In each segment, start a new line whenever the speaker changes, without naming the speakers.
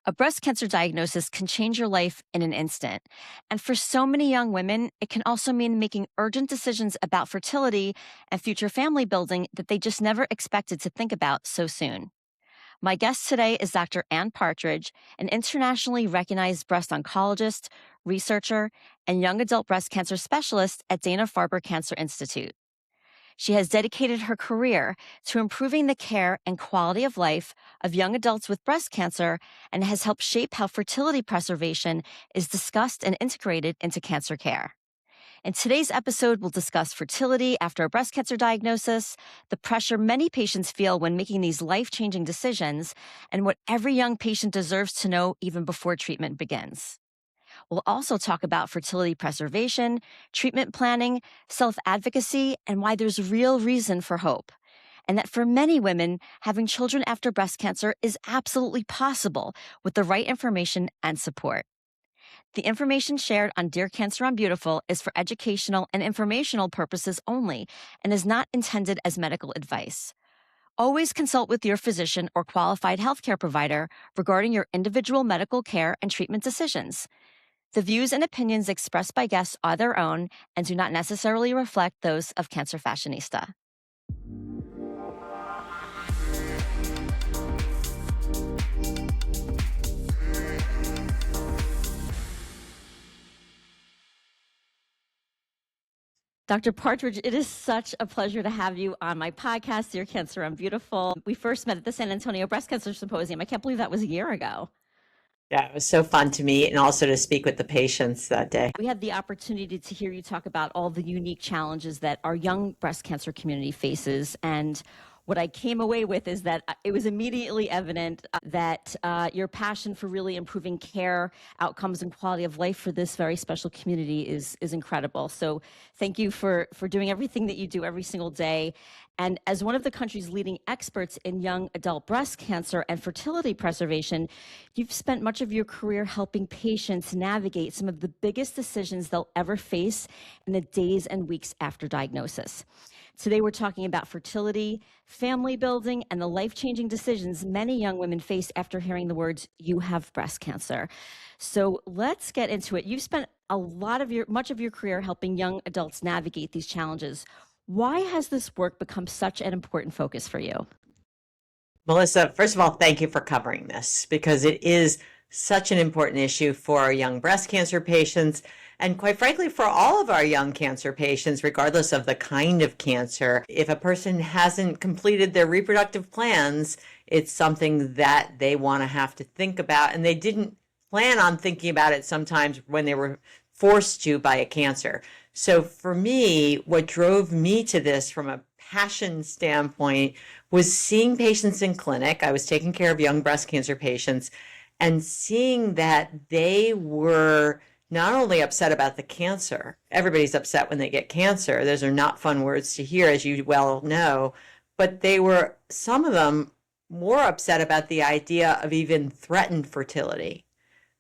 A breast cancer diagnosis can change your life in an instant. And for so many young women, it can also mean making urgent decisions about fertility and future family building that they just never expected to think about so soon. My guest today is Dr. Ann Partridge, an internationally recognized breast oncologist, researcher, and young adult breast cancer specialist at Dana-Farber Cancer Institute. She has dedicated her career to improving the care and quality of life of young adults with breast cancer and has helped shape how fertility preservation is discussed and integrated into cancer care. In today's episode, we'll discuss fertility after a breast cancer diagnosis, the pressure many patients feel when making these life-changing decisions, and what every young patient deserves to know even before treatment begins. We'll also talk about fertility preservation, treatment planning, self-advocacy, and why there's real reason for hope. And that for many women, having children after breast cancer is absolutely possible with the right information and support. The information shared on Dear Cancer, I'm Beautiful is for educational and informational purposes only and is not intended as medical advice. Always consult with your physician or qualified healthcare provider regarding your individual medical care and treatment decisions. The views and opinions expressed by guests are their own and do not necessarily reflect those of Cancer Fashionista. Dr. Partridge, it is such a pleasure to have you on my podcast, Dear Cancer, I'm Beautiful. We first met at the San Antonio Breast Cancer Symposium. I can't believe that was a year ago.
Yeah, it was so fun to meet and also to speak with the patients that day.
We had the opportunity to hear you talk about all the unique challenges that our young breast cancer community faces. And what I came away with is that it was immediately evident that your passion for really improving care, outcomes, and quality of life for this very special community is incredible. So thank you for doing everything that you do every single day. And as one of the country's leading experts in young adult breast cancer and fertility preservation, you've spent much of your career helping patients navigate some of the biggest decisions they'll ever face in the days and weeks after diagnosis. Today, we're talking about fertility, family building, and the life-changing decisions many young women face after hearing the words, "you have breast cancer." So let's get into it. You've spent much of your career helping young adults navigate these challenges. Why has this work become such an important focus for you?
Melissa, first of all, thank you for covering this because it is such an important issue for our young breast cancer patients and quite frankly, for all of our young cancer patients, regardless of the kind of cancer. If a person hasn't completed their reproductive plans, it's something that they want to have to think about, and they didn't plan on thinking about it sometimes when they were forced to by a cancer. So for me, what drove me to this from a passion standpoint was seeing patients in clinic. I was taking care of young breast cancer patients and seeing that they were not only upset about the cancer, everybody's upset when they get cancer. Those are not fun words to hear, as you well know, but they were, some of them, more upset about the idea of even threatened fertility.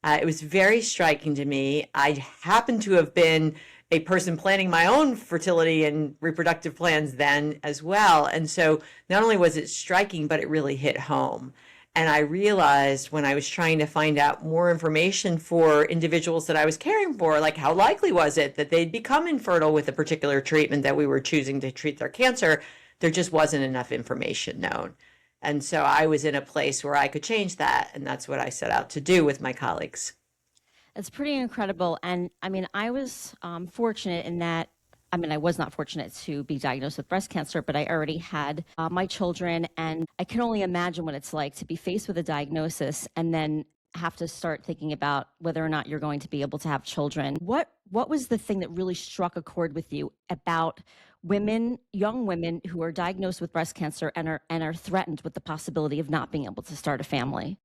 It was very striking to me. I happen to have been a person planning my own fertility and reproductive plans then as well. And so not only was it striking, but it really hit home. And I realized when I was trying to find out more information for individuals that I was caring for, like how likely was it that they'd become infertile with a particular treatment that we were choosing to treat their cancer, there just wasn't enough information known. And so I was in a place where I could change that. And that's what I set out to do with my colleagues.
It's pretty incredible. And I mean, I was fortunate in that, I was not fortunate to be diagnosed with breast cancer, but I already had my children. And I can only imagine what it's like to be faced with a diagnosis and then have to start thinking about whether or not you're going to be able to have children. What was the thing that really struck a chord with you about women, young women who are diagnosed with breast cancer and are threatened with the possibility of not being able to start a family?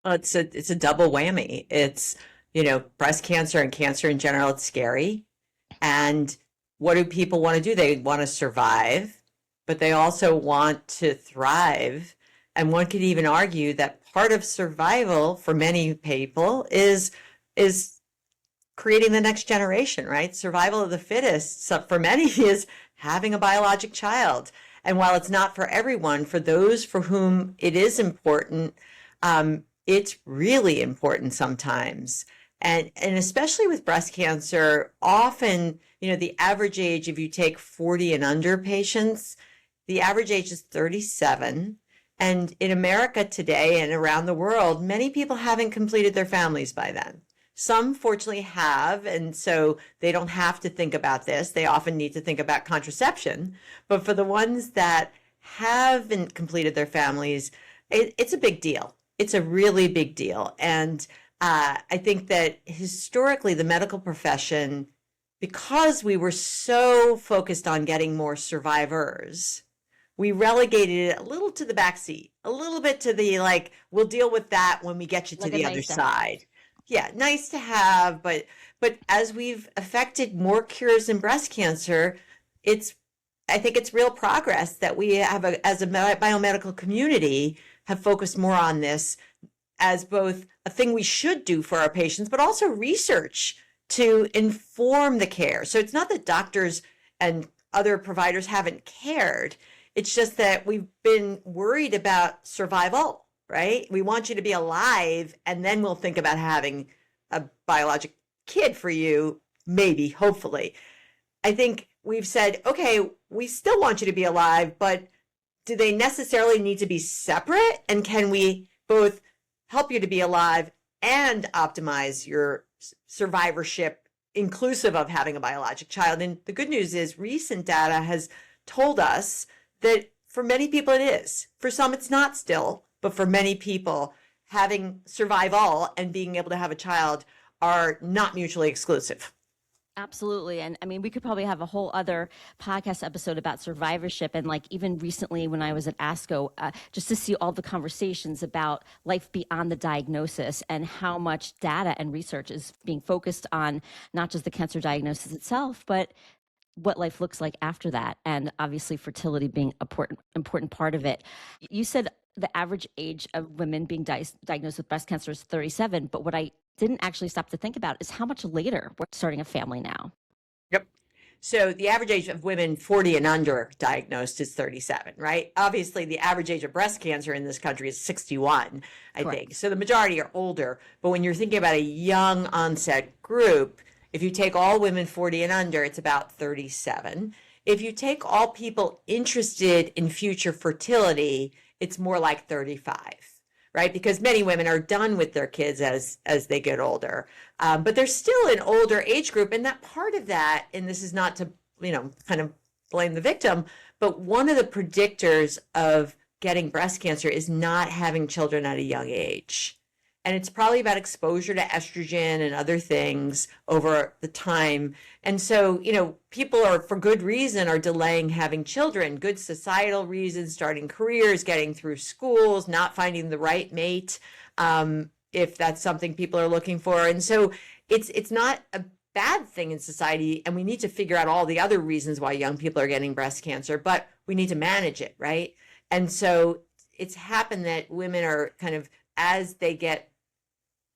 Well, it's a double whammy. It's, breast cancer and cancer in general, it's scary. And what do people want to do? They want to survive, but they also want to thrive. And one could even argue that part of survival for many people is creating the next generation, right? Survival of the fittest. So for many is having a biologic child. And while it's not for everyone, for those for whom it is important, it's really important sometimes. And especially with breast cancer, often, the average age, if you take 40 and under patients, the average age is 37. And in America today and around the world, many people haven't completed their families by then. Some fortunately have, and so they don't have to think about this. They often need to think about contraception. But for the ones that haven't completed their families, it's a big deal. It's a really big deal. And I think that historically, the medical profession, because we were so focused on getting more survivors, we relegated it a little to the back seat, a little bit to the like, we'll deal with that when we get you to
Like a
the other
nice to have.
side. Yeah, nice to have, but as we've affected more cures in breast cancer, it's I think it's real progress that we have as a biomedical community have focused more on this as both a thing we should do for our patients, but also research to inform the care. So it's not that doctors and other providers haven't cared. It's just that we've been worried about survival, right? We want you to be alive, and then we'll think about having a biologic kid for you, maybe, hopefully. I think we've said, okay, we still want you to be alive, but do they necessarily need to be separate? And can we both help you to be alive and optimize your survivorship, inclusive of having a biologic child? And the good news is recent data has told us that for many people it is. For some it's not still, but for many people, having survival and being able to have a child are not mutually exclusive.
Absolutely. And I mean, we could probably have a whole other podcast episode about survivorship. And like even recently when I was at ASCO, just to see all the conversations about life beyond the diagnosis and how much data and research is being focused on not just the cancer diagnosis itself, but what life looks like after that. And obviously fertility being an important part of it. You said the average age of women being diagnosed with breast cancer is 37, but what I didn't actually stop to think about is how much later we're starting a family now.
Yep. So the average age of women 40 and under diagnosed is 37, right? Obviously, the average age of breast cancer in this country is 61, I
Correct.
think. So the majority are older. But when you're thinking about a young onset group, if you take all women 40 and under, it's about 37. If you take all people interested in future fertility, it's more like 35, right? Because many women are done with their kids as they get older. But there's still an older age group, and that part of that, and this is not to, kind of blame the victim, but one of the predictors of getting breast cancer is not having children at a young age. And it's probably about exposure to estrogen and other things over the time. And so, people are, for good reason, are delaying having children, good societal reasons, starting careers, getting through schools, not finding the right mate, if that's something people are looking for. And so it's not a bad thing in society. And we need to figure out all the other reasons why young people are getting breast cancer, but we need to manage it, right? And so it's happened that women are kind of, as they get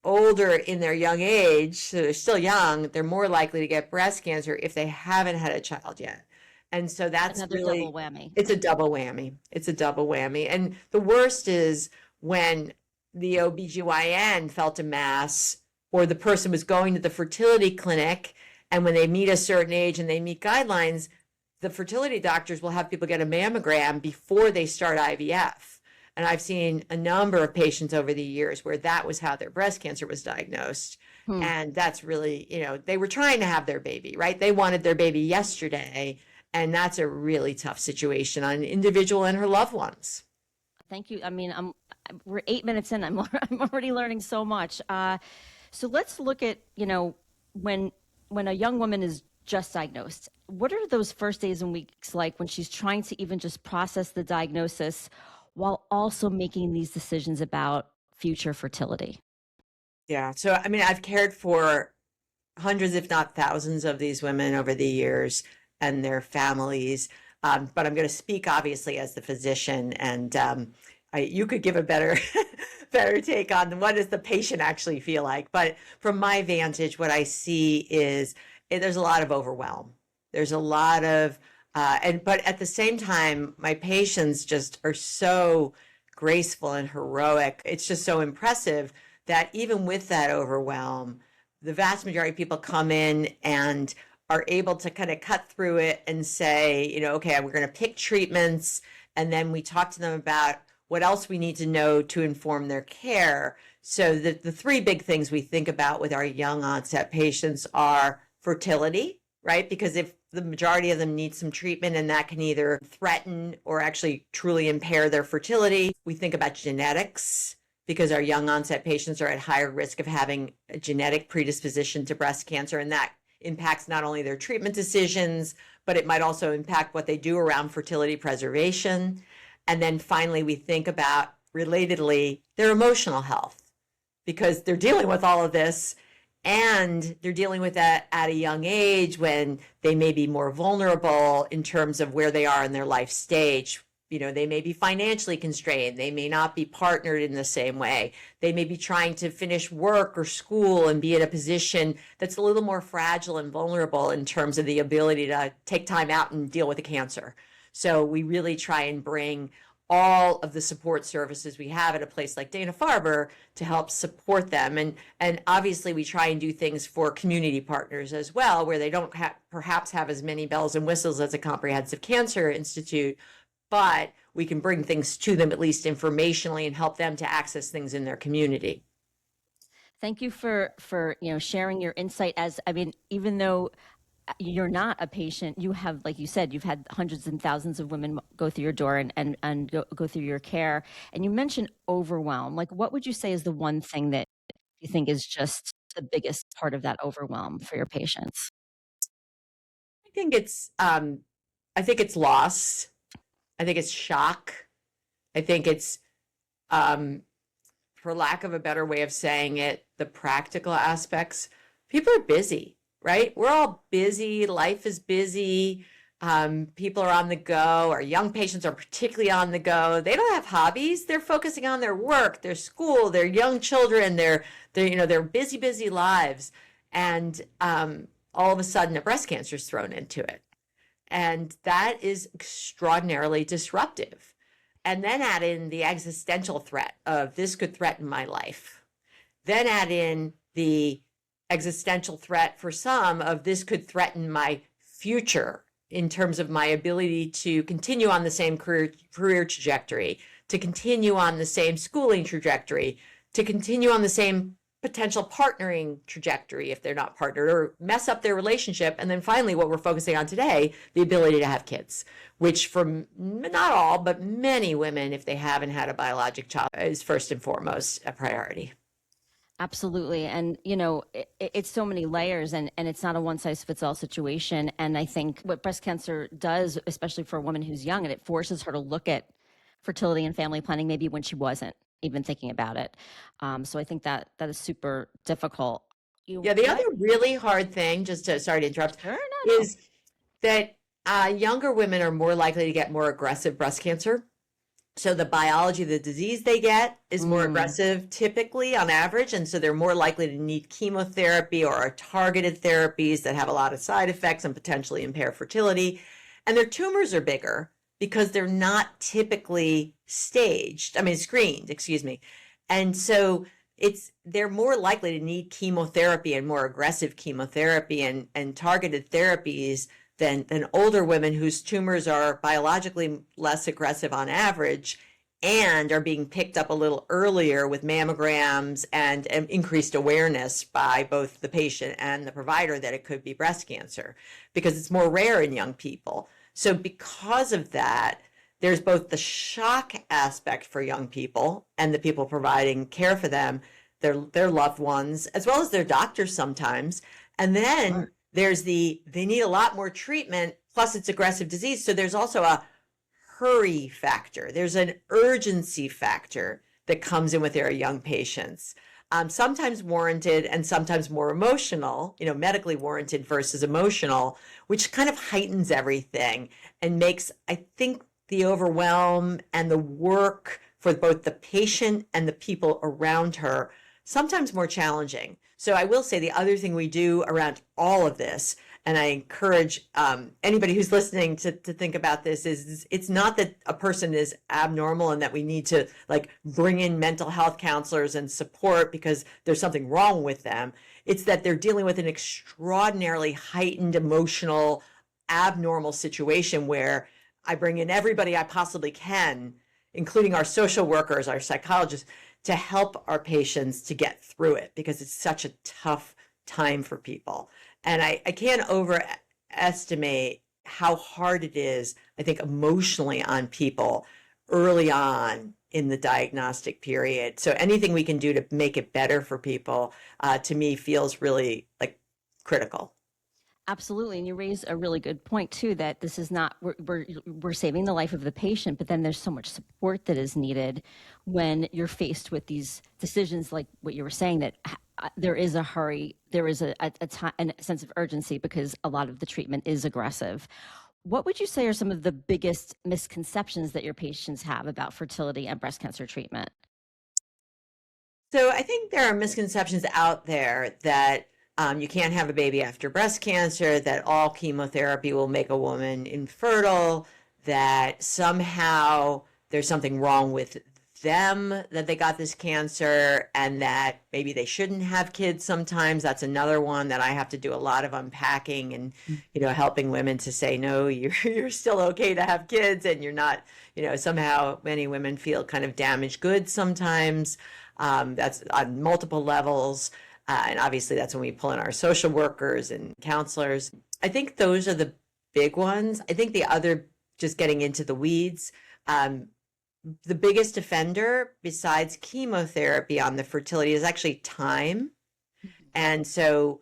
older in their young age, so they're still young, they're more likely to get breast cancer if they haven't had a child yet. And so that's
Another double
really,
whammy.
it's a double whammy. It's a double whammy. And the worst is when the OBGYN felt a mass or the person was going to the fertility clinic, and when they meet a certain age and they meet guidelines, the fertility doctors will have people get a mammogram before they start IVF. And I've seen a number of patients over the years where that was how their breast cancer was diagnosed.
Hmm.
And that's really, they were trying to have their baby, right? They wanted their baby yesterday. And that's a really tough situation on an individual and her loved ones.
Thank you. I mean, we're 8 minutes in. I'm already learning so much. So let's look at, when a young woman is just diagnosed, what are those first days and weeks like when she's trying to even just process the diagnosis while also making these decisions about future fertility?
Yeah. So, I mean, I've cared for hundreds, if not thousands, of these women over the years and their families. But I'm going to speak obviously as the physician, and you could give a better better take on what does the patient actually feel like. But from my vantage, what I see is there's a lot of overwhelm. There's a lot of but at the same time, my patients just are so graceful and heroic. It's just so impressive that even with that overwhelm, the vast majority of people come in and are able to kind of cut through it and say, okay, we're going to pick treatments. And then we talk to them about what else we need to know to inform their care. So the three big things we think about with our young onset patients are fertility, right? Because if the majority of them need some treatment and that can either threaten or actually truly impair their fertility, we think about genetics because our young onset patients are at higher risk of having a genetic predisposition to breast cancer, and that impacts not only their treatment decisions, but it might also impact what they do around fertility preservation. And then finally, we think about, relatedly, their emotional health, because they're dealing with all of this and they're dealing with that at a young age when they may be more vulnerable in terms of where they are in their life stage. They may be financially constrained. They may not be partnered in the same way. They may be trying to finish work or school and be in a position that's a little more fragile and vulnerable in terms of the ability to take time out and deal with the cancer. So we really try and bring all of the support services we have at a place like Dana-Farber to help support them. And obviously we try and do things for community partners as well, where they don't perhaps have as many bells and whistles as a comprehensive cancer institute, but we can bring things to them, at least informationally, and help them to access things in their community.
Thank you for sharing your insight. Even though you're not a patient, you have, like you said, you've had hundreds and thousands of women go through your door and go through your care. And you mentioned overwhelm. Like, what would you say is the one thing that you think is just the biggest part of that overwhelm for your patients?
I think it's loss. I think it's shock. I think it's, for lack of a better way of saying it, the practical aspects. People are busy, right? We're all busy. Life is busy. People are on the go. Our young patients are particularly on the go. They don't have hobbies. They're focusing on their work, their school, their young children, their busy, busy lives. And all of a sudden, a breast cancer is thrown into it. And that is extraordinarily disruptive. And then add in the existential threat of this could threaten my life. Then add in the existential threat for some of this could threaten my future in terms of my ability to continue on the same career trajectory, to continue on the same schooling trajectory, to continue on the same potential partnering trajectory if they're not partnered, or mess up their relationship. And then finally, what we're focusing on today, the ability to have kids, which for not all, but many women, if they haven't had a biologic child, is first and foremost a priority.
Absolutely. And, it's so many layers and it's not a one size fits all situation. And I think what breast cancer does, especially for a woman who's young, and it forces her to look at fertility and family planning, maybe when she wasn't even thinking about it. So I think that is super difficult.
Yeah, the other really hard thing, sorry to interrupt,
Sure,
is that younger women are more likely to get more aggressive breast cancer. So the biology of the disease they get is more aggressive typically on average. And so they're more likely to need chemotherapy or targeted therapies that have a lot of side effects and potentially impair fertility. And their tumors are bigger because they're not typically screened, excuse me. And so they're more likely to need chemotherapy and more aggressive chemotherapy and targeted therapies than older women whose tumors are biologically less aggressive on average and are being picked up a little earlier with mammograms and increased awareness by both the patient and the provider that it could be breast cancer, because it's more rare in young people. So because of that, there's both the shock aspect for young people and the people providing care for them, their loved ones, as well as their doctors sometimes. And then there's they need a lot more treatment, plus it's aggressive disease. So there's also a hurry factor. There's an urgency factor that comes in with their young patients. Sometimes warranted and sometimes more emotional, medically warranted versus emotional, which kind of heightens everything and makes, I think, the overwhelm and the work for both the patient and the people around her sometimes more challenging. So I will say the other thing we do around all of this, and I encourage anybody who's listening to think about this, is it's not that a person is abnormal and that we need to like bring in mental health counselors and support because there's something wrong with them. It's that they're dealing with an extraordinarily heightened emotional, abnormal situation where I bring in everybody I possibly can, including our social workers, our psychologists, to help our patients to get through it because it's such a tough time for people. And I can't overestimate how hard it is, I think, emotionally on people early on in the diagnostic period. So anything we can do to make it better for people, to me, feels really like critical.
Absolutely. And you raise a really good point too, that this is not, we're saving the life of the patient, but then there's so much support that is needed when you're faced with these decisions, like what you were saying, that there is a hurry, there is a sense of urgency because a lot of the treatment is aggressive. What would you say are some of the biggest misconceptions that your patients have about fertility and breast cancer treatment?
So I think there are misconceptions out there that you can't have a baby after breast cancer, that all chemotherapy will make a woman infertile, that somehow there's something wrong with them that they got this cancer, and that maybe they shouldn't have kids sometimes. That's another one that I have to do a lot of unpacking and, helping women to say, no, you're still okay to have kids, and you're not, somehow many women feel kind of damaged goods sometimes. That's on multiple levels. And obviously that's when we pull in our social workers and counselors. I think those are the big ones. I think the other, just getting into the weeds, the biggest offender besides chemotherapy on the fertility is actually time. And so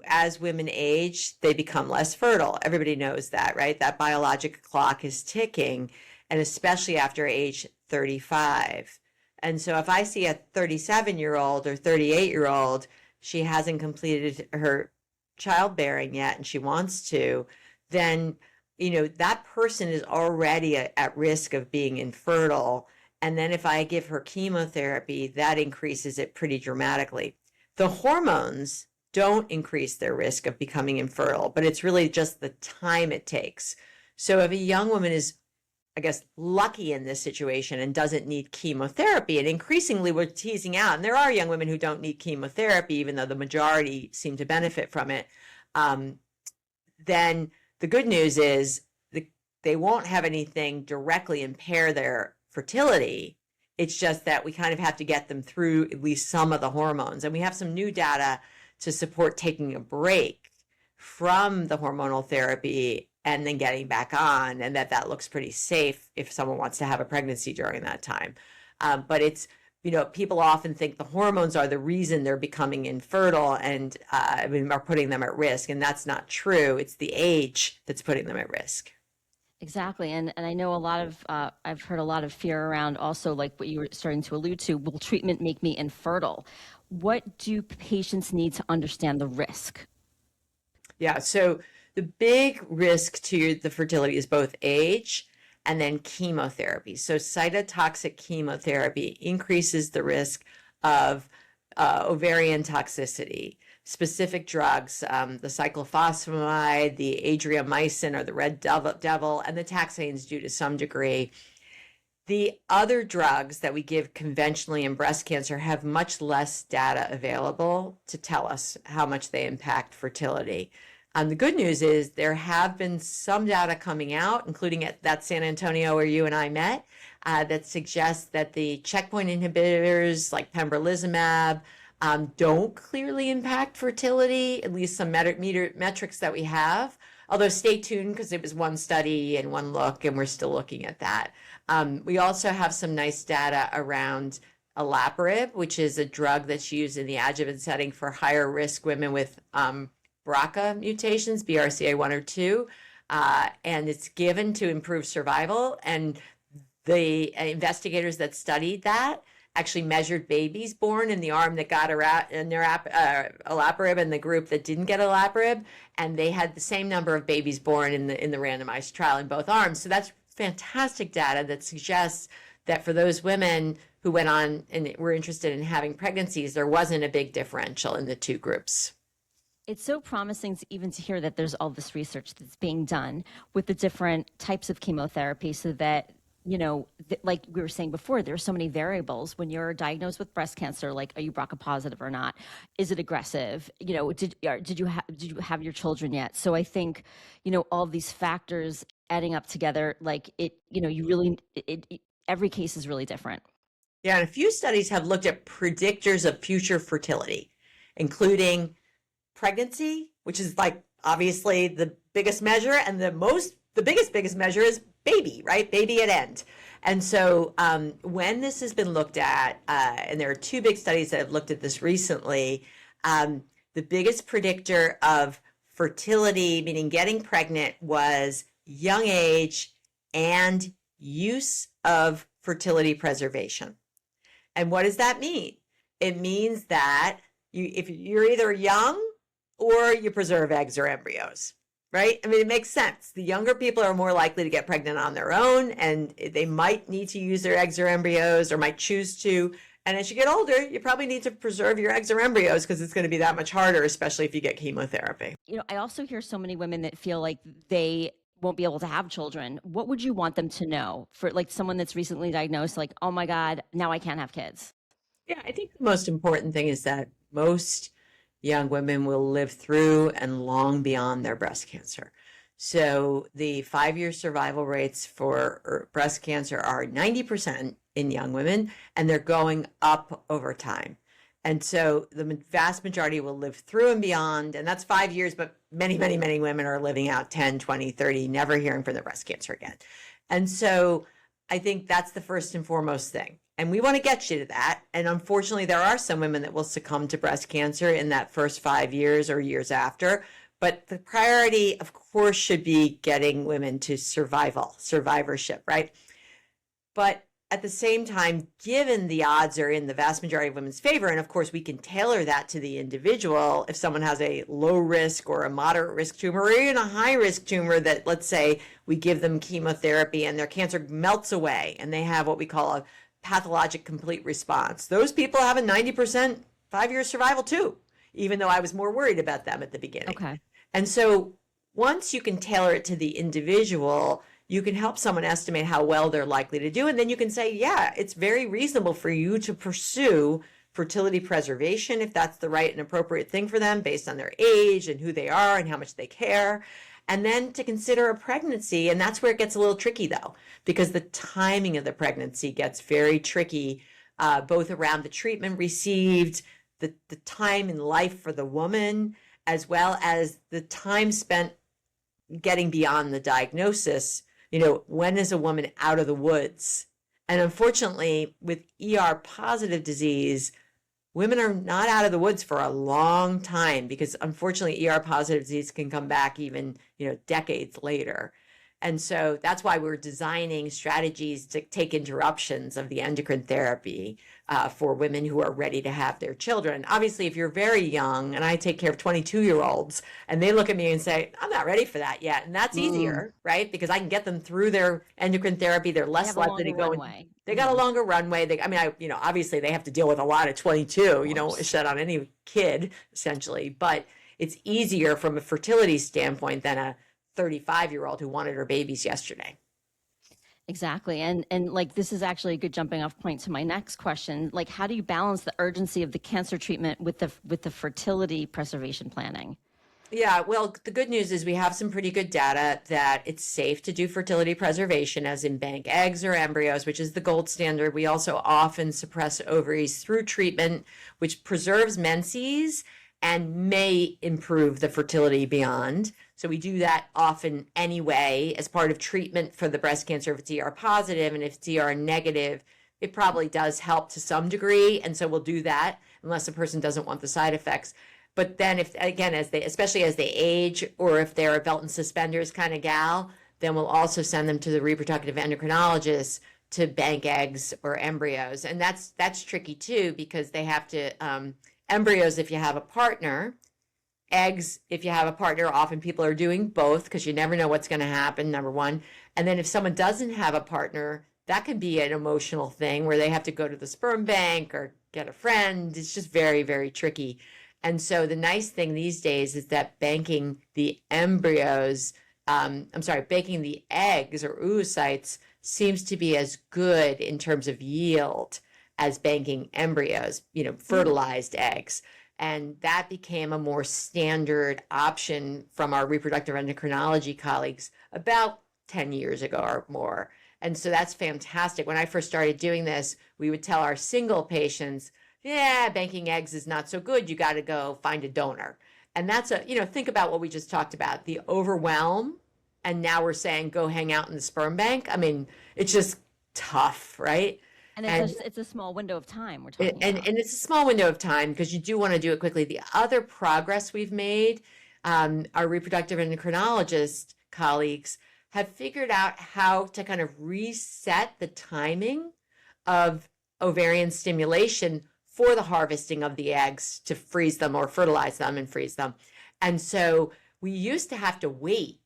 as women age, they become less fertile. Everybody knows that, right? That biologic clock is ticking, and especially after age 35. And so if I see a 37-year-old or 38-year-old, she hasn't completed her childbearing yet and she wants to, then, that person is already at risk of being infertile. And then if I give her chemotherapy, that increases it pretty dramatically. The hormones don't increase their risk of becoming infertile, but it's really just the time it takes. So if a young woman is, I guess, lucky in this situation and doesn't need chemotherapy, and increasingly we're teasing out, and there are young women who don't need chemotherapy, even though the majority seem to benefit from it, then the good news is they won't have anything directly impair their fertility. It's just that we kind of have to get them through at least some of the hormones. And we have some new data to support taking a break from the hormonal therapy and then getting back on, and that looks pretty safe if someone wants to have a pregnancy during that time. But it's, people often think the hormones are the reason they're becoming infertile and are putting them at risk, and that's not true. It's the age that's putting them at risk.
Exactly. And I know a lot of, I've heard a lot of fear around also, like what you were starting to allude to, will treatment make me infertile? What do patients need to understand the risk?
Yeah, so the big risk to the fertility is both age and then chemotherapy. So cytotoxic chemotherapy increases the risk of ovarian toxicity. Specific drugs, the cyclophosphamide, the adriamycin or the red devil, and the taxanes do to some degree. The other drugs that we give conventionally in breast cancer have much less data available to tell us how much they impact fertility. The good news is there have been some data coming out, including at that San Antonio where you and I met, that suggests that the checkpoint inhibitors like pembrolizumab don't clearly impact fertility, at least some metrics that we have. Although stay tuned because it was one study and one look, and we're still looking at that. We also have some nice data around olaparib, which is a drug that's used in the adjuvant setting for higher risk women with BRCA mutations, BRCA1 or 2, and it's given to improve survival. And the investigators that studied that actually measured babies born in the arm that got olaparib and the group that didn't get olaparib, and they had the same number of babies born in the randomized trial in both arms. So that's fantastic data that suggests that for those women who went on and were interested in having pregnancies, there wasn't a big differential in the two groups.
It's so promising even to hear that there's all this research that's being done with the different types of chemotherapy so that, like we were saying before, there are so many variables when you're diagnosed with breast cancer, like are you BRCA positive or not? Is it aggressive? Did you have your children yet? So I think, all these factors adding up together, like every case is really different.
Yeah, and a few studies have looked at predictors of future fertility, including pregnancy, which is like obviously the biggest measure, and the biggest measure is baby, right? Baby at end. And so when this has been looked at, and there are two big studies that have looked at this recently, the biggest predictor of fertility, meaning getting pregnant, was young age and use of fertility preservation. And what does that mean? It means that if you're either young or you preserve eggs or embryos, right? I mean, it makes sense. The younger people are more likely to get pregnant on their own, and they might need to use their eggs or embryos or might choose to. And as you get older, you probably need to preserve your eggs or embryos because it's going to be that much harder, especially if you get chemotherapy.
I also hear so many women that feel like they won't be able to have children. What would you want them to know for like someone that's recently diagnosed, like, oh my God, now I can't have kids?
Yeah, I think the most important thing is that most young women will live through and long beyond their breast cancer. So the 5-year survival rates for breast cancer are 90% in young women, and they're going up over time. And so the vast majority will live through and beyond, and that's 5 years, but many, many, many women are living out 10, 20, 30, never hearing from their breast cancer again. And so I think that's the first and foremost thing. And we want to get you to that. And unfortunately, there are some women that will succumb to breast cancer in that first 5 years or years after. But the priority, of course, should be getting women to survivorship, right? But at the same time, given the odds are in the vast majority of women's favor, and of course, we can tailor that to the individual. If someone has a low risk or a moderate risk tumor or even a high risk tumor that, let's say, we give them chemotherapy and their cancer melts away and they have what we call a pathologic complete response. Those people have a 90% 5-year survival too, even though I was more worried about them at the beginning.
Okay.
And so once you can tailor it to the individual, you can help someone estimate how well they're likely to do. And then you can say, yeah, it's very reasonable for you to pursue fertility preservation if that's the right and appropriate thing for them based on their age and who they are and how much they care. And then to consider a pregnancy. And that's where it gets a little tricky, though, because the timing of the pregnancy gets very tricky, both around the treatment received, the time in life for the woman, as well as the time spent getting beyond the diagnosis. When is a woman out of the woods? And unfortunately, with ER positive disease, women are not out of the woods for a long time because unfortunately, ER positive disease can come back even, decades later. And so that's why we're designing strategies to take interruptions of the endocrine therapy for women who are ready to have their children. Obviously, if you're very young, and I take care of 22-year-olds, and they look at me and say, I'm not ready for that yet. And that's easier, right? Because I can get them through their endocrine therapy. They're less likely to go. They got a longer runway. Obviously, they have to deal with a lot at 22. You don't wish that on any kid, essentially. But it's easier from a fertility standpoint than a 35-year-old who wanted her babies yesterday.
Exactly. And like this is actually a good jumping off point to my next question. Like, how do you balance the urgency of the cancer treatment with the fertility preservation planning?
Yeah, well, the good news is we have some pretty good data that it's safe to do fertility preservation, as in bank eggs or embryos, which is the gold standard. We also often suppress ovaries through treatment, which preserves menses and may improve the fertility beyond. So we do that often anyway as part of treatment for the breast cancer if it's ER positive, and if it's ER negative, it probably does help to some degree. And so we'll do that unless the person doesn't want the side effects. But then if, again, especially as they age, or if they're a belt and suspenders kind of gal, then we'll also send them to the reproductive endocrinologist to bank eggs or embryos. And that's tricky too, because they have to, embryos if you have a partner, eggs if you have a partner. Often people are doing both because you never know what's going to happen, number one. And then if someone doesn't have a partner, that can be an emotional thing where they have to go to the sperm bank or get a friend. It's just very, very tricky. And so the nice thing these days is that banking the baking the eggs or oocytes seems to be as good in terms of yield as banking embryos, fertilized eggs. And that became a more standard option from our reproductive endocrinology colleagues about 10 years ago or more. And so that's fantastic. When I first started doing this, we would tell our single patients, yeah, banking eggs is not so good. You got to go find a donor. And that's think about what we just talked about, the overwhelm. And now we're saying, go hang out in the sperm bank. I mean, it's just tough, right?
And
And
it's a small window of time we're
and,
talking
and
about.
it's a small window of time because you do want to do it quickly. The other progress we've made, our reproductive endocrinologist colleagues have figured out how to kind of reset the timing of ovarian stimulation for the harvesting of the eggs to freeze them or fertilize them and freeze them. And so we used to have to wait.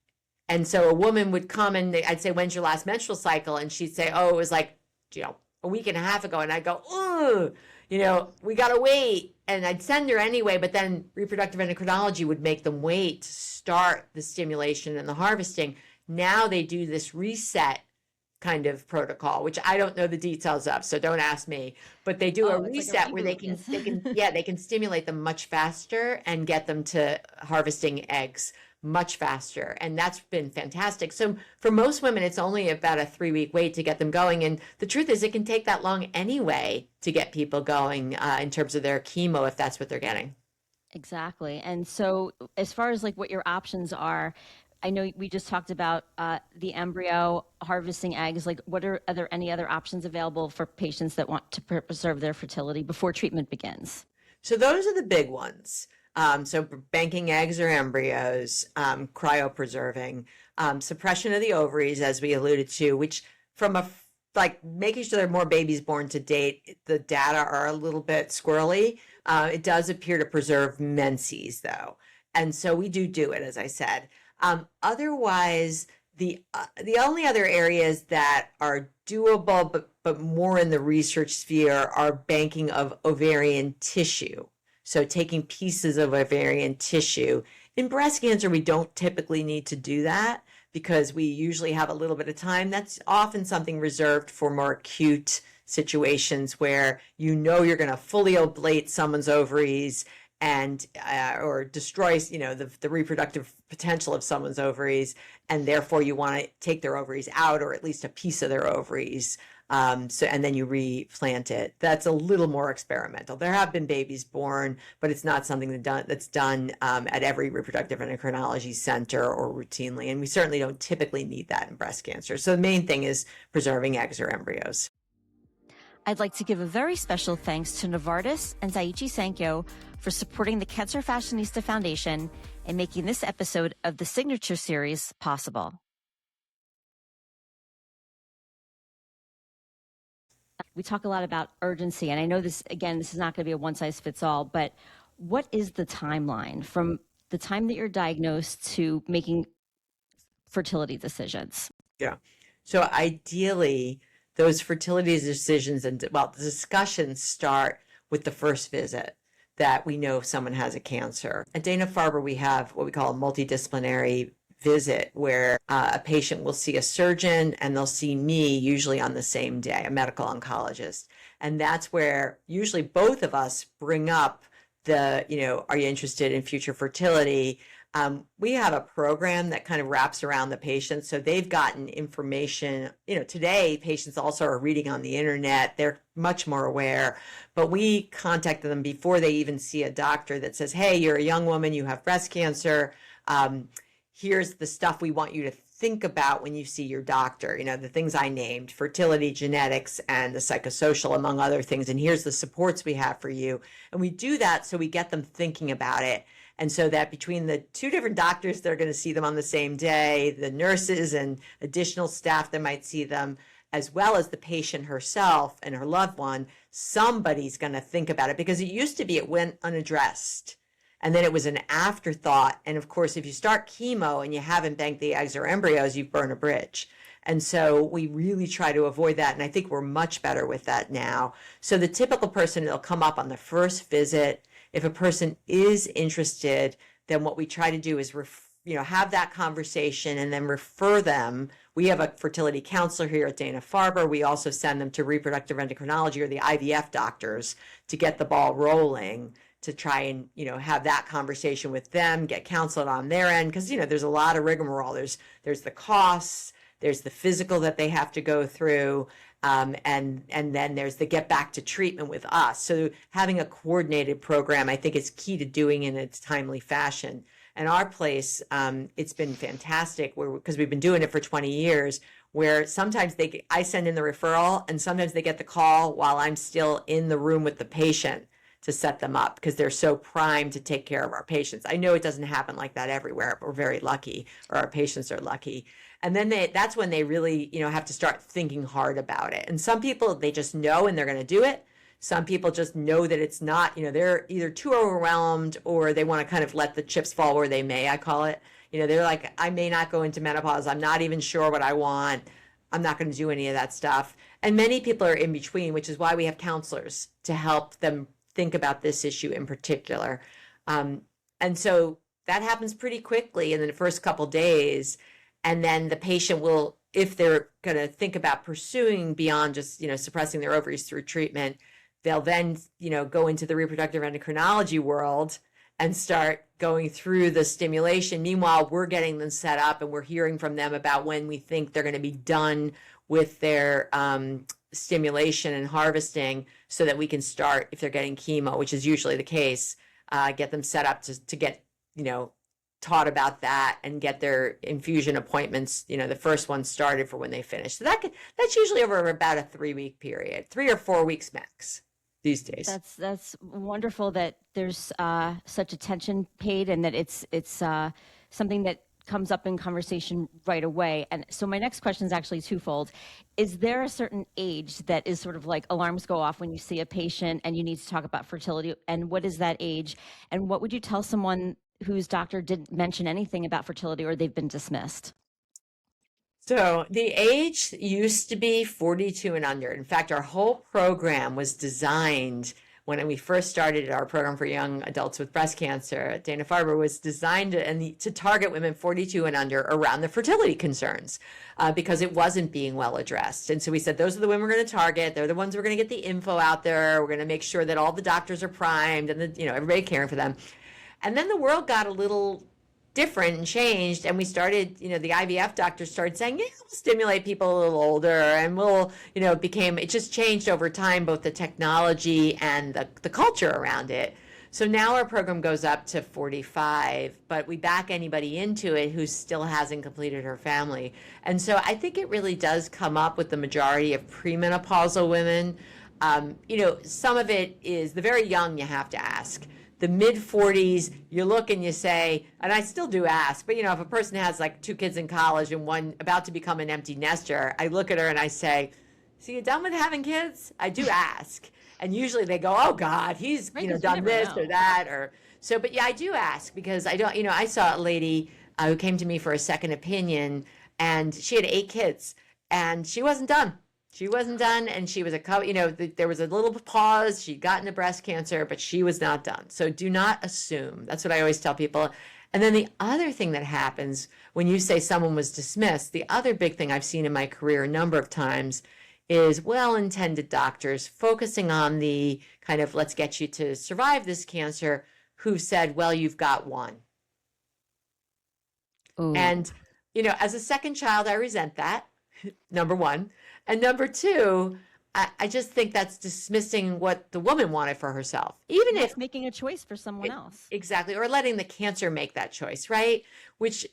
And so a woman would come and I'd say, when's your last menstrual cycle? And she'd say, oh, it was like, a week and a half ago. And I'd go, oh, we got to wait. And I'd send her anyway, but then reproductive endocrinology would make them wait to start the stimulation and the harvesting. Now they do this reset kind of protocol, which I don't know the details of, so don't ask me. But they do a
Oh, it's like a
reset where
reboot.
they can stimulate them much faster and get them to harvesting eggs much faster. And that's been fantastic. So for most women, it's only about a 3-week wait to get them going. And the truth is it can take that long anyway to get people going in terms of their chemo, if that's what they're getting.
Exactly. And so as far as like what your options are, I know we just talked about the embryo harvesting eggs. Like, are there any other options available for patients that want to preserve their fertility before treatment begins?
So those are the big ones. So banking eggs or embryos, cryopreserving, suppression of the ovaries, as we alluded to, which from like making sure there are more babies born to date, the data are a little bit squirrely. It does appear to preserve menses though. And so we do it, as I said. Otherwise, the only other areas that are doable, but more in the research sphere, are banking of ovarian tissue. So taking pieces of ovarian tissue. In breast cancer, we don't typically need to do that because we usually have a little bit of time. That's often something reserved for more acute situations where you're going to fully ablate someone's ovaries and or destroys the reproductive potential of someone's ovaries, and therefore you want to take their ovaries out or at least a piece of their ovaries, and then you replant it. That's a little more experimental. There have been babies born, but it's not something that's done at every reproductive endocrinology center or routinely, and we certainly don't typically need that in breast cancer. So the main thing is preserving eggs or embryos.
I'd like to give a very special thanks to Novartis and Daiichi Sankyo for supporting the Cancer Fashionista Foundation and making this episode of the Signature Series possible. We talk a lot about urgency, and I know this is not going to be a one-size-fits-all, but what is the timeline from the time that you're diagnosed to making fertility decisions?
Yeah. So ideally, those fertility decisions the discussions start with the first visit that we know someone has a cancer. At Dana-Farber, we have what we call a multidisciplinary visit where a patient will see a surgeon and they'll see me usually on the same day, a medical oncologist. And that's where usually both of us bring up are you interested in future fertility? We have a program that kind of wraps around the patient. So they've gotten information. Today patients also are reading on the internet. They're much more aware, but we contacted them before they even see a doctor that says, hey, you're a young woman, you have breast cancer. Here's the stuff we want you to think about when you see your doctor. The things I named, fertility, genetics, and the psychosocial, among other things. And here's the supports we have for you. And we do that so we get them thinking about it. And so that between the two different doctors that are going to see them on the same day, the nurses and additional staff that might see them, as well as the patient herself and her loved one, somebody's going to think about it, because it used to be it went unaddressed. And then it was an afterthought. And of course, if you start chemo and you haven't banked the eggs or embryos, you burn a bridge. And so we really try to avoid that. And I think we're much better with that now. So the typical person, they'll come up on the first visit if a person is interested, then what we try to do is have that conversation and then refer them. We have a fertility counselor here at Dana-Farber. We also send them to reproductive endocrinology or the IVF doctors to get the ball rolling, to try and, have that conversation with them, get counseled on their end. Because, there's a lot of rigmarole. There's the costs, there's the physical that they have to go through, and then there's the get back to treatment with us. So having a coordinated program, I think, is key to doing in a timely fashion. And our place, it's been fantastic because we've been doing it for 20 years, where sometimes I send in the referral and sometimes they get the call while I'm still in the room with the patient to set them up, because they're so primed to take care of our patients. I know it doesn't happen like that everywhere, but we're very lucky, or our patients are lucky. And then that's when they really, have to start thinking hard about it. And some people, they just know and they're going to do it. Some people just know that it's not, they're either too overwhelmed or they want to kind of let the chips fall where they may, I call it. They're like, I may not go into menopause. I'm not even sure what I want. I'm not going to do any of that stuff. And many people are in between, which is why we have counselors to help them think about this issue in particular. And so that happens pretty quickly in the first couple days. And then the patient will, if they're going to think about pursuing beyond just, suppressing their ovaries through treatment, they'll then, go into the reproductive endocrinology world and start going through the stimulation. Meanwhile, we're getting them set up and we're hearing from them about when we think they're going to be done with their stimulation and harvesting, so that we can start, if they're getting chemo, which is usually the case, get them set up to get, taught about that and get their infusion appointments, the first one started for when they finish. So that's usually over about a 3-week period, 3 or 4 weeks max these days.
That's wonderful that there's such attention paid, and that it's something that comes up in conversation right away. And so my next question is actually twofold. Is there a certain age that is sort of like alarms go off when you see a patient and you need to talk about fertility? And what is that age? And what would you tell someone whose doctor didn't mention anything about fertility, or they've been dismissed?
So the age used to be 42 and under. In fact, our whole program was designed, when we first started our program for young adults with breast cancer, Dana-Farber was designed to target women 42 and under around the fertility concerns, because it wasn't being well addressed. And so we said, those are the women we're going to target. They're the ones we're going to get the info out there. We're going to make sure that all the doctors are primed and everybody caring for them. And then the world got a little different and changed, and we started, the IVF doctors started saying, yeah, we'll stimulate people a little older, and we'll, it just changed over time, both the technology and the culture around it. So now our program goes up to 45, but we back anybody into it who still hasn't completed her family. And so I think it really does come up with the majority of premenopausal women. Some of it is the very young, you have to ask. The mid-40s, you look and you say, and I still do ask, but if a person has like 2 kids in college and one about to become an empty nester, I look at her and I say, so you done with having kids? I do ask. And usually they go, oh God, he's, done this or that, or so. But yeah, I do ask, because I don't, I saw a lady who came to me for a second opinion, and she had 8 kids and she wasn't done. She wasn't done, and she was there was a little pause. She'd gotten the breast cancer, but she was not done. So do not assume. That's what I always tell people. And then the other thing that happens when you say someone was dismissed, the other big thing I've seen in my career a number of times is well-intended doctors focusing on the kind of, let's get you to survive this cancer, who've said, well, you've got one. Ooh. And, as a second child, I resent that, number one. And number two, I just think that's dismissing what the woman wanted for herself. Even if
making a choice for someone else.
Exactly. Or letting the cancer make that choice, right? Which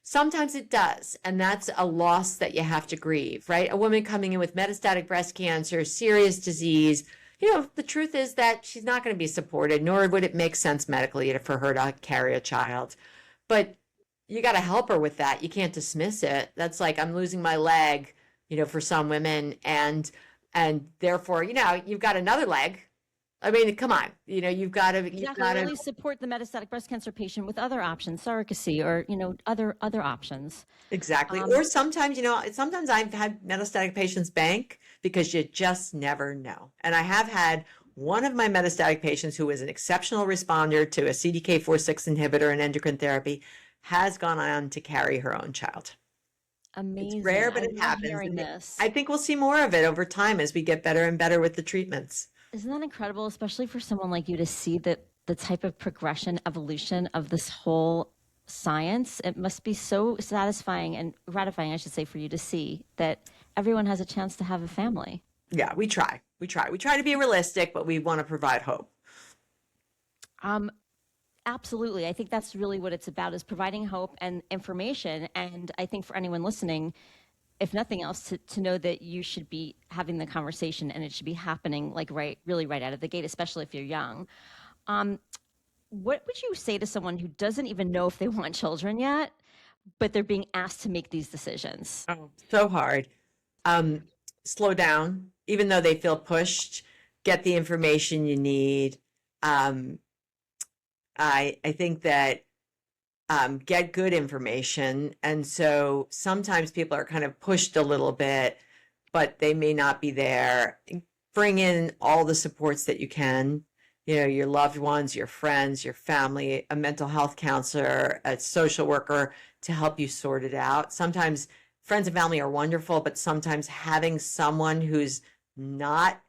sometimes it does. And that's a loss that you have to grieve, right? A woman coming in with metastatic breast cancer, serious disease, the truth is that she's not going to be supported, nor would it make sense medically for her to carry a child. But you got to help her with that. You can't dismiss it. That's like, I'm losing my leg, for some women, and therefore, you've got another leg. I mean, come on, you've got to
really support the metastatic breast cancer patient with other options, surrogacy, or other options.
Exactly. Or sometimes, sometimes I've had metastatic patients bank, because you just never know. And I have had one of my metastatic patients who was an exceptional responder to a CDK4/6 inhibitor and endocrine therapy has gone on to carry her own child. It's
Amazing.
rare, but
I
it
love
happens.
hearing
And
this.
I think we'll see more of it over time as we get better and better with the treatments.
Isn't that incredible, especially for someone like you to see that the type of progression, evolution of this whole science? It must be so satisfying and gratifying, I should say, for you to see that everyone has a chance to have a family.
Yeah, we try. We try. We try to be realistic, but we want to provide hope.
Um, Absolutely. I think that's really what it's about is providing hope and information. And I think for anyone listening, if nothing else, to know that you should be having the conversation and it should be happening like really right out of the gate, especially if you're young. Um, what would you say to someone who doesn't even know if they want children yet, but they're being asked to make these decisions?
Oh, so hard. Um, Slow down, even though they feel pushed, get the information you need. Um, I think that get good information. And so sometimes people are kind of pushed a little bit, but they may not be there. Bring in all the supports that you can, your loved ones, your friends, your family, a mental health counselor, a social worker to help you sort it out. Sometimes friends and family are wonderful, but sometimes having someone who's not,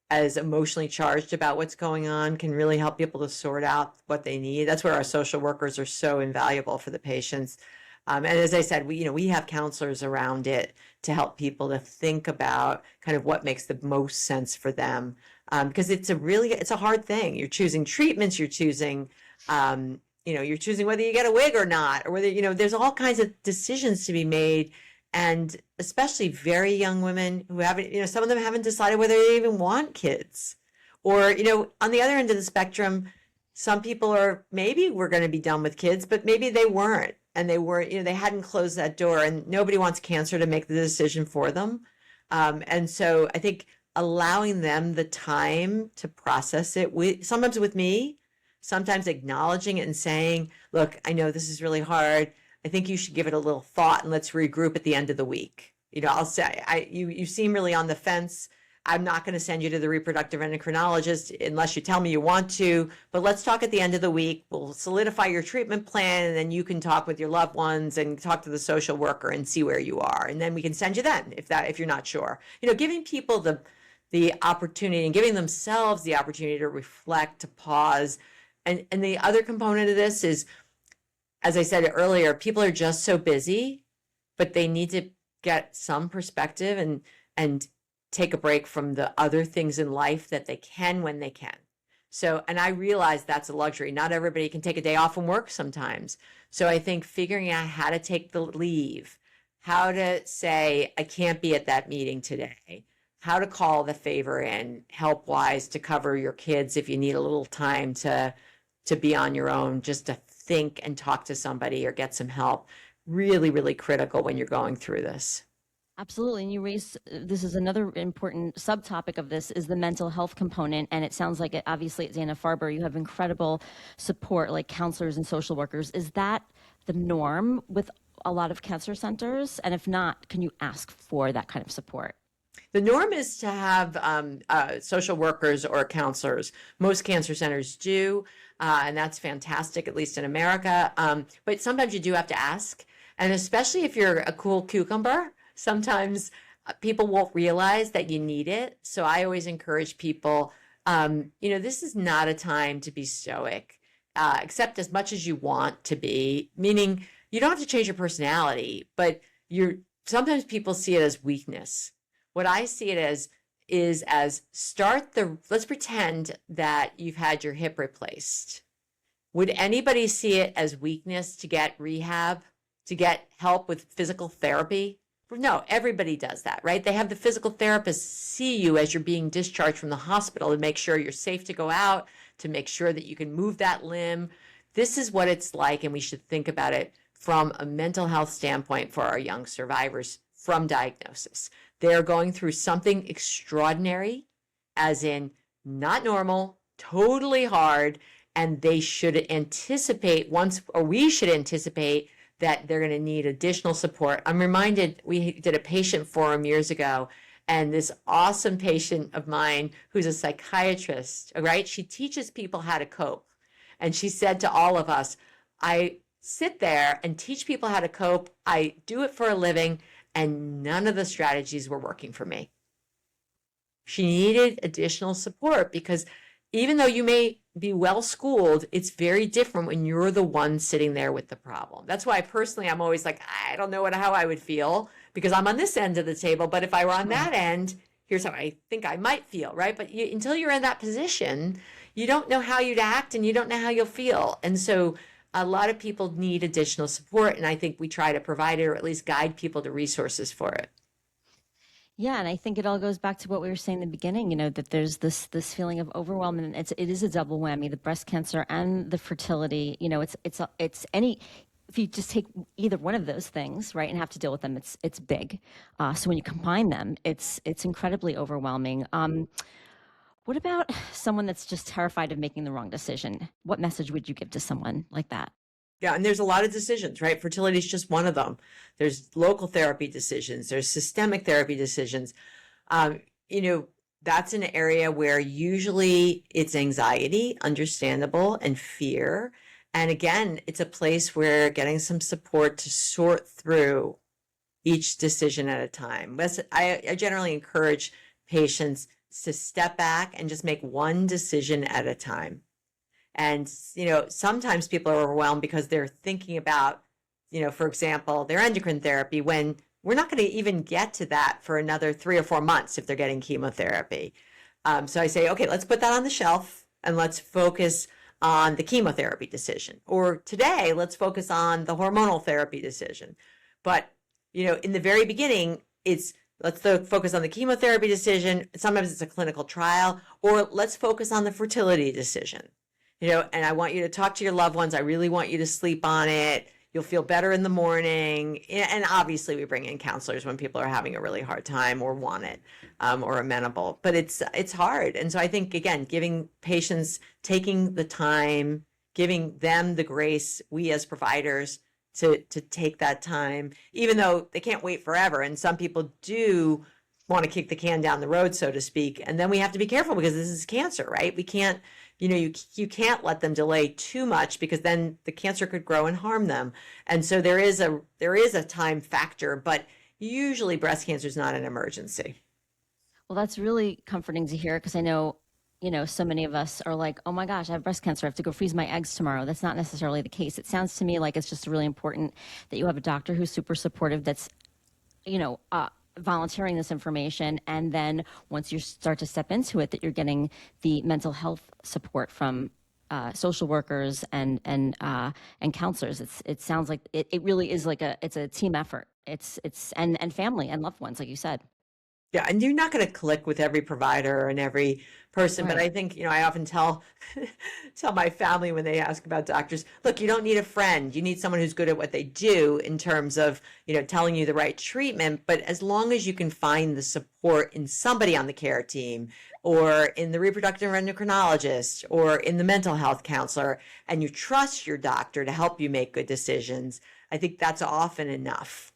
as emotionally charged about what's going on can really help people to sort out what they need. That's where our social workers are so invaluable for the patients. And as I said, we have counselors around it to help people to think about kind of what makes the most sense for them. Because it's a hard thing. You're choosing treatments, you're choosing, you're choosing whether you get a wig or not, or whether, there's all kinds of decisions to be made. And especially very young women who haven't, some of them haven't decided whether they even want kids. Or, on the other end of the spectrum, some people are, maybe we're going to be done with kids, but maybe they weren't. And they weren't, they hadn't closed that door, and nobody wants cancer to make the decision for them. And so I think allowing them the time to process it, sometimes with me, sometimes acknowledging it and saying, look, I know this is really hard. I think you should give it a little thought and let's regroup at the end of the week. I'll say, you seem really on the fence. I'm not going to send you to the reproductive endocrinologist unless you tell me you want to, but let's talk at the end of the week. We'll solidify your treatment plan, and then you can talk with your loved ones and talk to the social worker and see where you are. And then we can send you then if you're not sure. Giving people the opportunity and giving themselves the opportunity to reflect, to pause. And the other component of this is, as I said earlier, people are just so busy, but they need to get some perspective and take a break from the other things in life that they can when they can. So, and I realize that's a luxury. Not everybody can take a day off from work sometimes. So I think figuring out how to take the leave, how to say, I can't be at that meeting today, how to call the favor in help-wise to cover your kids if you need a little time to be on your own, just to think and talk to somebody or get some help. Really, really critical when you're going through this.
Absolutely. And you raised this is another important subtopic of this is the mental health component. And it sounds like obviously at Dana-Farber, you have incredible support like counselors and social workers. Is that the norm with a lot of cancer centers? And if not, can you ask for that kind of support?
The norm is to have social workers or counselors. Most cancer centers do, and that's fantastic, at least in America. But sometimes you do have to ask. And especially if you're a cool cucumber, sometimes people won't realize that you need it. So I always encourage people, this is not a time to be stoic, accept as much as you want to be, meaning you don't have to change your personality, but sometimes people see it as weakness. What I see it as is let's pretend that you've had your hip replaced. Would anybody see it as weakness to get rehab, to get help with physical therapy? No, everybody does that, right? They have the physical therapist see you as you're being discharged from the hospital to make sure you're safe to go out, to make sure that you can move that limb. This is what it's like, and we should think about it from a mental health standpoint for our young survivors from diagnosis. They're going through something extraordinary, as in not normal, totally hard, and they should anticipate we should anticipate that they're going to need additional support. I'm reminded, we did a patient forum years ago, And this awesome patient of mine who's a psychiatrist, right? She teaches people how to cope. And she said to all of us, I sit there and teach people how to cope. I do it for a living, and none of the strategies were working for me. She needed additional support because even though you may be well schooled, it's very different when you're the one sitting there with the problem. That's why personally, I'm always like, I don't know how I would feel because I'm on this end of the table. But if I were on that end, here's how I think I might feel, right? But until you're in that position, you don't know how you'd act and you don't know how you'll feel. And so a lot of people need additional support. And I think we try to provide it or at least guide people to resources for it.
Yeah, and I think it all goes back to what we were saying in the beginning, that there's this feeling of overwhelm, and it is a double whammy, the breast cancer and the fertility. It's any if you just take either one of those things, right, and have to deal with them, it's big. So when you combine them, it's incredibly overwhelming. What about someone that's just terrified of making the wrong decision? What message would you give to someone like that?
Yeah, and there's a lot of decisions, right? Fertility is just one of them. There's local therapy decisions, there's systemic therapy decisions. Um, you know, that's an area where usually it's anxiety, understandable, and fear. And again, it's a place where getting some support to sort through each decision at a time. I generally encourage patients to step back and just make one decision at a time. And, sometimes people are overwhelmed because they're thinking about, for example, their endocrine therapy when we're not going to even get to that for another 3 or 4 months if they're getting chemotherapy. So I say, okay, let's put that on the shelf and let's focus on the chemotherapy decision. Or today, let's focus on the hormonal therapy decision. But, in the very beginning, let's focus on the chemotherapy decision. Sometimes it's a clinical trial, or let's focus on the fertility decision. And I want you to talk to your loved ones. I really want you to sleep on it. You'll feel better in the morning. And obviously we bring in counselors when people are having a really hard time or want it, or amenable, but it's hard. And so I think, again, giving patients, taking the time, giving them the grace, we as providers to take that time, even though they can't wait forever. And some people do want to kick the can down the road, so to speak. And then we have to be careful because this is cancer, right? We can't, you can't let them delay too much because then the cancer could grow and harm them. And so there is a time factor, but usually breast cancer is not an emergency.
Well, that's really comforting to hear because I know, so many of us are like, oh my gosh, I have breast cancer. I have to go freeze my eggs tomorrow. That's not necessarily the case. It sounds to me like it's just really important that you have a doctor who's super supportive that's, volunteering this information, and then once you start to step into it, that you're getting the mental health support from social workers and counselors. It sounds like it really is like it's a team effort. And family and loved ones, like you said.
Yeah, and you're not going to click with every provider and every person, but
Right.
I think, I often tell my family when they ask about doctors, look, you don't need a friend. You need someone who's good at what they do in terms of, telling you the right treatment. But as long as you can find the support in somebody on the care team or in the reproductive endocrinologist or in the mental health counselor, and you trust your doctor to help you make good decisions, I think that's often enough.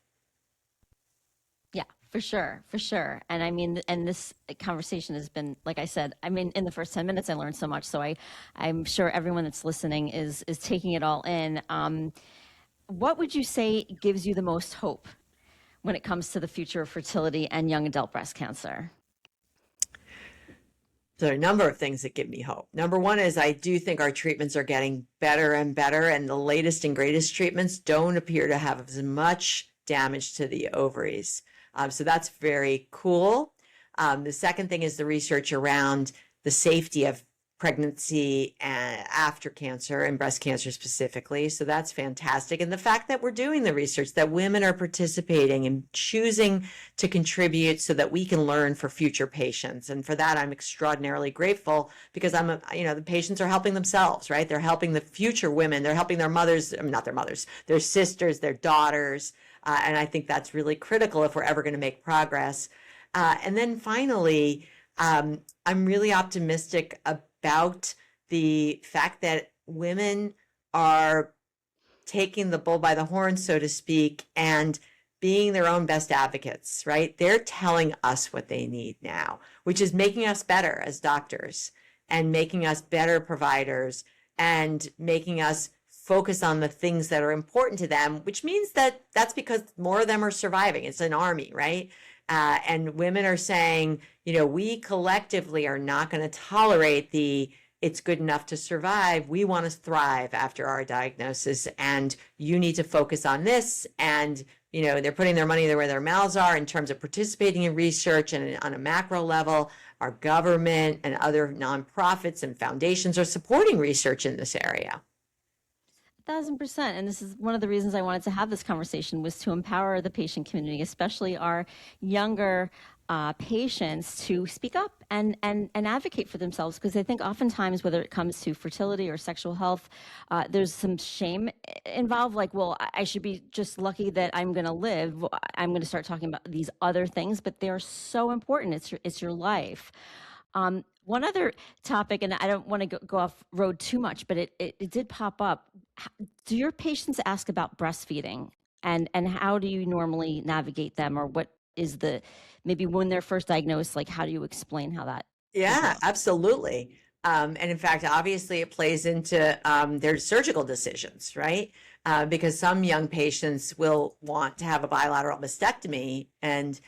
Yeah, for sure, for sure. And I mean, and this conversation has been, like I said, I mean, in the first 10 minutes, I learned so much. So I'm sure everyone that's listening is taking it all in. What would you say gives you the most hope when it comes to the future of fertility and young adult breast cancer?
So there are a number of things that give me hope. Number one is I do think our treatments are getting better and better, and the latest and greatest treatments don't appear to have as much damage to the ovaries. So that's very cool. The second thing is the research around the safety of pregnancy and after cancer and breast cancer specifically. So that's fantastic. And the fact that we're doing the research, that women are participating and choosing to contribute so that we can learn for future patients. And for that, I'm extraordinarily grateful because the patients are helping themselves, right? They're helping the future women. They're helping their mothers, not their mothers, their sisters, their daughters. And I think that's really critical if we're ever going to make progress. And then finally, I'm really optimistic about the fact that women are taking the bull by the horn, so to speak, and being their own best advocates, right? They're telling us what they need now, which is making us better as doctors and making us better providers and making us focus on the things that are important to them, which means that that's because more of them are surviving. It's an army, right? And women are saying, we collectively are not going to tolerate it's good enough to survive. We want to thrive after our diagnosis, and you need to focus on this. And, they're putting their money where their mouths are in terms of participating in research, and on a macro level, our government and other nonprofits and foundations are supporting research in this area.
1,000%. And this is one of the reasons I wanted to have this conversation, was to empower the patient community, especially our younger patients, to speak up and advocate for themselves. Because I think oftentimes, whether it comes to fertility or sexual health, there's some shame involved. Like, well, I should be just lucky that I'm going to live. I'm going to start talking about these other things, but they're so important. It's your life. One other topic, and I don't want to go off road too much, but it did pop up. Do your patients ask about breastfeeding, and how do you normally navigate them, or what is maybe when they're first diagnosed, like how do you explain how that?
Yeah, absolutely. And in fact, obviously it plays into their surgical decisions, right? Because some young patients will want to have a bilateral mastectomy, and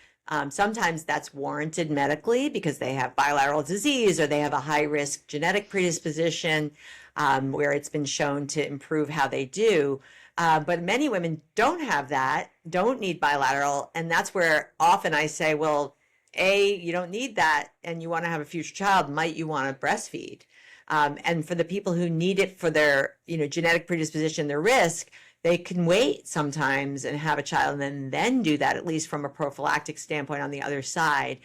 sometimes that's warranted medically because they have bilateral disease or they have a high risk genetic predisposition where it's been shown to improve how they do. But many women don't have that, don't need bilateral. And that's where often I say, well, you don't need that and you want to have a future child, might you want to breastfeed? And for the people who need it for their, genetic predisposition, their risk, they can wait sometimes and have a child and then do that, at least from a prophylactic standpoint on the other side.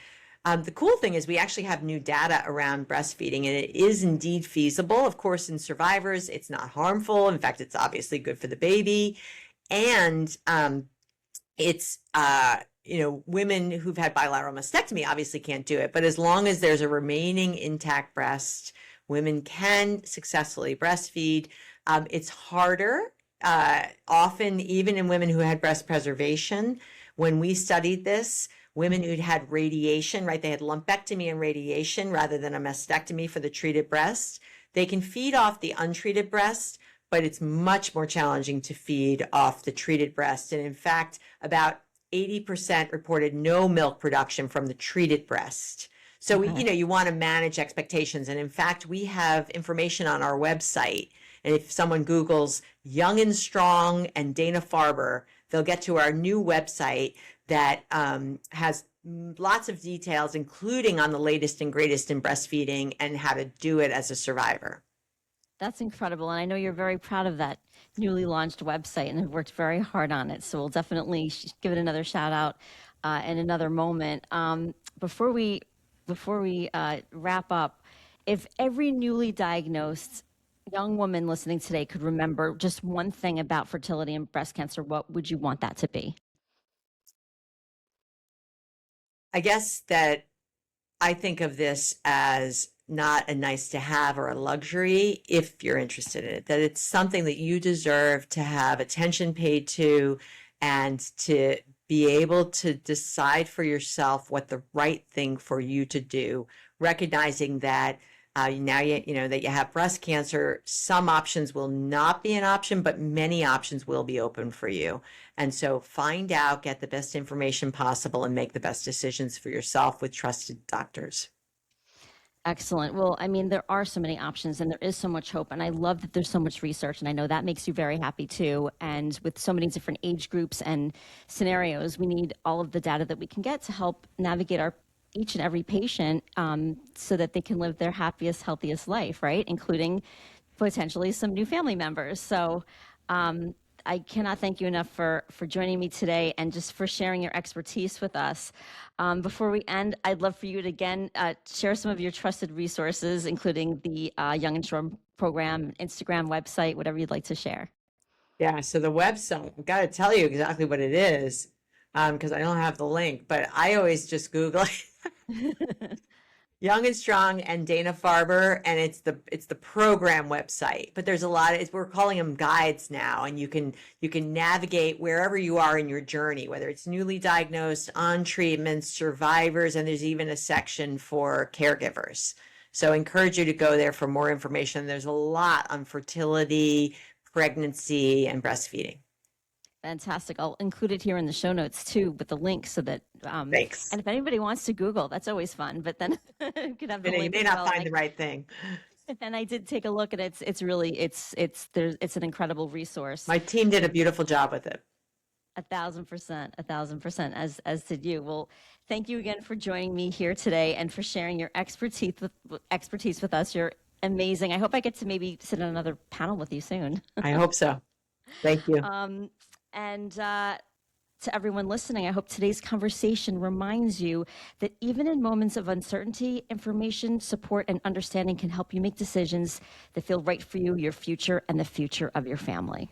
The cool thing is we actually have new data around breastfeeding, and it is indeed feasible. Of course, in survivors, it's not harmful. In fact, it's obviously good for the baby. And it's, women who've had bilateral mastectomy obviously can't do it. But as long as there's a remaining intact breast, women can successfully breastfeed. It's harder. Often, even in women who had breast preservation, when we studied this, women who'd had radiation, right? They had lumpectomy and radiation rather than a mastectomy for the treated breast. They can feed off the untreated breast, but it's much more challenging to feed off the treated breast. And in fact, about 80% reported no milk production from the treated breast. So, you want to manage expectations. And in fact, we have information on our website. And if someone Googles Young and Strong and Dana-Farber, they'll get to our new website that has lots of details, including on the latest and greatest in breastfeeding and how to do it as a survivor.
That's incredible. And I know you're very proud of that newly launched website and have worked very hard on it. So we'll definitely give it another shout out in another moment. Before we wrap up, if every newly diagnosed young woman listening today could remember just one thing about fertility and breast cancer, what would you want that to be?
I guess that I think of this as not a nice to have or a luxury if you're interested in it, that it's something that you deserve to have attention paid to and to be able to decide for yourself what the right thing for you to do, recognizing that now that you have breast cancer, some options will not be an option, but many options will be open for you. And so find out, get the best information possible, and make the best decisions for yourself with trusted doctors.
Excellent. Well, I mean, there are so many options and there is so much hope. And I love that there's so much research. And I know that makes you very happy too. And with so many different age groups and scenarios, we need all of the data that we can get to help navigate each and every patient so that they can live their happiest, healthiest life, right? Including potentially some new family members. So I cannot thank you enough for joining me today and just for sharing your expertise with us. Before we end, I'd love for you to again share some of your trusted resources, including the Young and Strong program, Instagram, website, whatever you'd like to share.
Yeah, so the website, I've got to tell you exactly what it is because I don't have the link, but I always just Google it. Young and Strong and Dana-Farber, and it's the program website. But there's a lot of, we're calling them guides now, and you can navigate wherever you are in your journey, whether it's newly diagnosed, on treatment, survivors, and there's even a section for caregivers. So I encourage you to go there for more information. There's a lot on fertility, pregnancy, and breastfeeding.
Fantastic. I'll include it here in the show notes too, with the link so that,
Thanks.
and if anybody wants to Google, that's always fun, but then you could have the
You
link
may
as
not
well.
find the right thing.
And I did take a look, and it's really, it's an incredible resource.
My team did a beautiful job with it.
1,000%, as did you. Well, thank you again for joining me here today and for sharing your expertise with us. You're amazing. I hope I get to maybe sit on another panel with you soon.
I hope so. Thank you.
And to everyone listening, I hope today's conversation reminds you that even in moments of uncertainty, information, support, and understanding can help you make decisions that feel right for you, your future, and the future of your family.